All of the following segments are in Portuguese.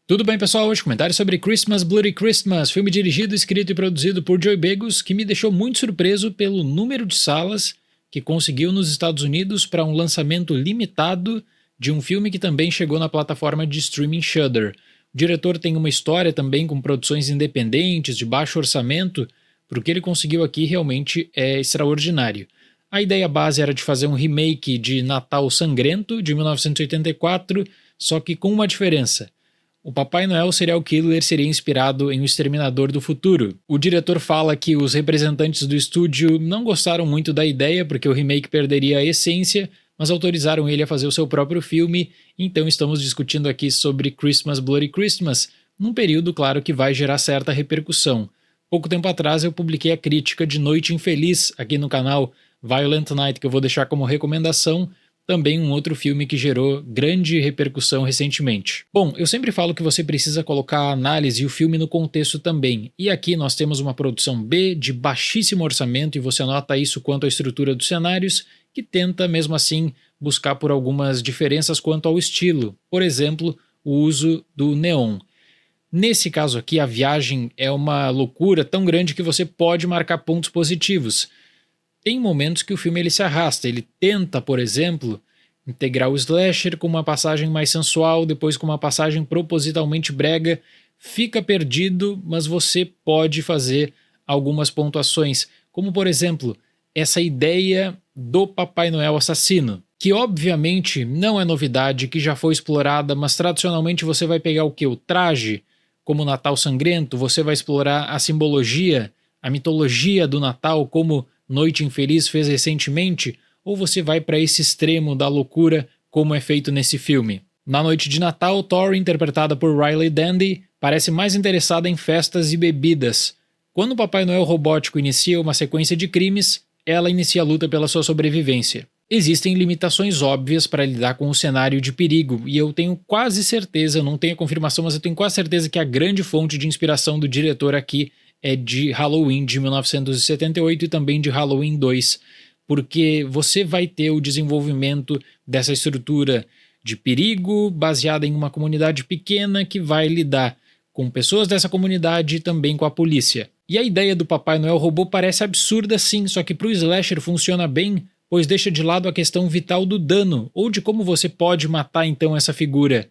Tudo bem, pessoal? Hoje comentário sobre Christmas Bloody Christmas, filme dirigido, escrito e produzido por Joey Begos, que me deixou muito surpreso pelo número de salas que conseguiu nos Estados Unidos para um lançamento limitado de um filme que também chegou na plataforma de streaming Shudder. O diretor tem uma história também com produções independentes, de baixo orçamento, porque o que ele conseguiu aqui realmente é extraordinário. A ideia base era de fazer um remake de Natal Sangrento, de 1984, só que com uma diferença. O Papai Noel Serial Killer seria inspirado em O Exterminador do Futuro. O diretor fala que os representantes do estúdio não gostaram muito da ideia porque o remake perderia a essência, mas autorizaram ele a fazer o seu próprio filme, então estamos discutindo aqui sobre Christmas Bloody Christmas, num período, claro, que vai gerar certa repercussão. Pouco tempo atrás eu publiquei a crítica de Noite Infeliz aqui no canal Violent Night, que eu vou deixar como recomendação, também um outro filme que gerou grande repercussão recentemente. Bom, eu sempre falo que você precisa colocar a análise e o filme no contexto também, e aqui nós temos uma produção B de baixíssimo orçamento, e você nota isso quanto à estrutura dos cenários, que tenta mesmo assim buscar por algumas diferenças quanto ao estilo, por exemplo, o uso do neon. Nesse caso aqui, a viagem é uma loucura tão grande que você pode marcar pontos positivos. Tem momentos que o filme ele se arrasta, ele tenta, por exemplo, integrar o slasher com uma passagem mais sensual, depois com uma passagem propositalmente brega, fica perdido, mas você pode fazer algumas pontuações, como por exemplo, essa ideia do Papai Noel assassino, que obviamente não é novidade, que já foi explorada, mas tradicionalmente você vai pegar o que? O traje, como o Natal Sangrento, você vai explorar a simbologia, a mitologia do Natal, como Noite Infeliz fez recentemente, ou você vai para esse extremo da loucura como é feito nesse filme. Na noite de Natal, Tori, interpretada por Riley Dandy, parece mais interessada em festas e bebidas. Quando o Papai Noel robótico inicia uma sequência de crimes, ela inicia a luta pela sua sobrevivência. Existem limitações óbvias para lidar com o cenário de perigo, e eu tenho quase certeza, não tenho a confirmação, mas eu tenho quase certeza que a grande fonte de inspiração do diretor aqui é de Halloween de 1978 e também de Halloween 2, porque você vai ter o desenvolvimento dessa estrutura de perigo baseada em uma comunidade pequena que vai lidar com pessoas dessa comunidade e também com a polícia. E a ideia do Papai Noel robô parece absurda sim, só que para o slasher funciona bem, pois deixa de lado a questão vital do dano, ou de como você pode matar então essa figura.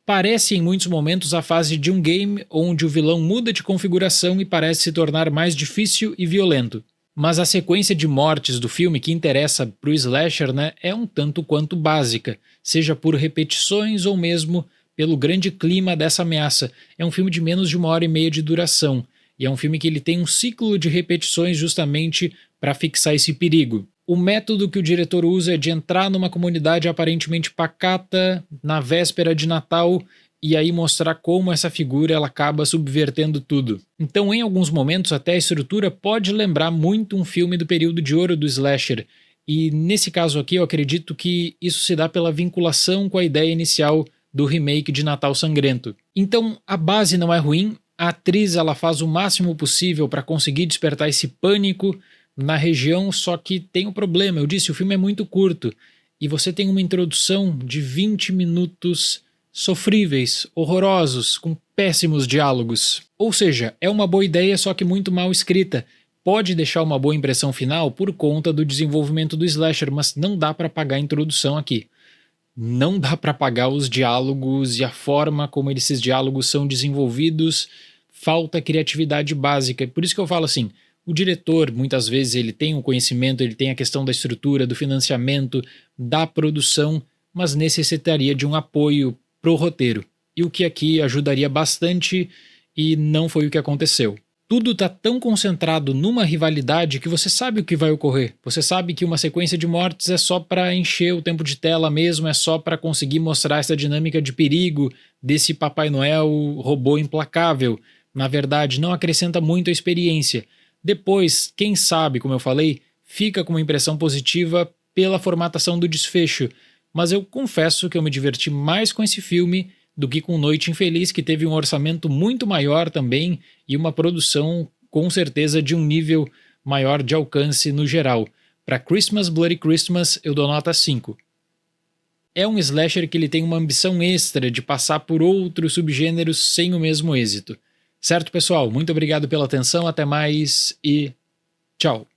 Parece em muitos momentos a fase de um game onde o vilão muda de configuração e parece se tornar mais difícil e violento. Mas a sequência de mortes do filme que interessa pro slasher, é um tanto quanto básica, seja por repetições ou mesmo pelo grande clima dessa ameaça. É um filme de menos de 1h30 de duração, e é um filme que ele tem um ciclo de repetições justamente para fixar esse perigo. O método que o diretor usa é de entrar numa comunidade aparentemente pacata na véspera de Natal e aí mostrar como essa figura ela acaba subvertendo tudo. Então, em alguns momentos, até a estrutura pode lembrar muito um filme do período de ouro do slasher. E nesse caso aqui, eu acredito que isso se dá pela vinculação com a ideia inicial do remake de Natal Sangrento. Então, a base não é ruim, a atriz ela faz o máximo possível para conseguir despertar esse pânico na região, só que tem um problema, eu disse, o filme é muito curto, e você tem uma introdução de 20 minutos sofríveis, horrorosos, com péssimos diálogos. Ou seja, é uma boa ideia, só que muito mal escrita. Pode deixar uma boa impressão final por conta do desenvolvimento do slasher, mas não dá para pagar a introdução aqui. Não dá para pagar os diálogos e a forma como esses diálogos são desenvolvidos, falta criatividade básica. Por isso que eu falo assim, o diretor, muitas vezes, ele tem o conhecimento, ele tem a questão da estrutura, do financiamento, da produção, mas necessitaria de um apoio pro roteiro. E o que aqui ajudaria bastante e não foi o que aconteceu. Tudo está tão concentrado numa rivalidade que você sabe o que vai ocorrer. Você sabe que uma sequência de mortes é só para encher o tempo de tela mesmo, é só para conseguir mostrar essa dinâmica de perigo desse Papai Noel robô implacável. Na verdade, não acrescenta muito a experiência. Depois, quem sabe, como eu falei, fica com uma impressão positiva pela formatação do desfecho, mas eu confesso que eu me diverti mais com esse filme do que com Noite Infeliz, que teve um orçamento muito maior também e uma produção com certeza de um nível maior de alcance no geral. Para Christmas Bloody Christmas eu dou nota 5. é um slasher que ele tem uma ambição extra de passar por outros subgêneros sem o mesmo êxito. Certo, pessoal? Muito obrigado pela atenção, até mais e tchau!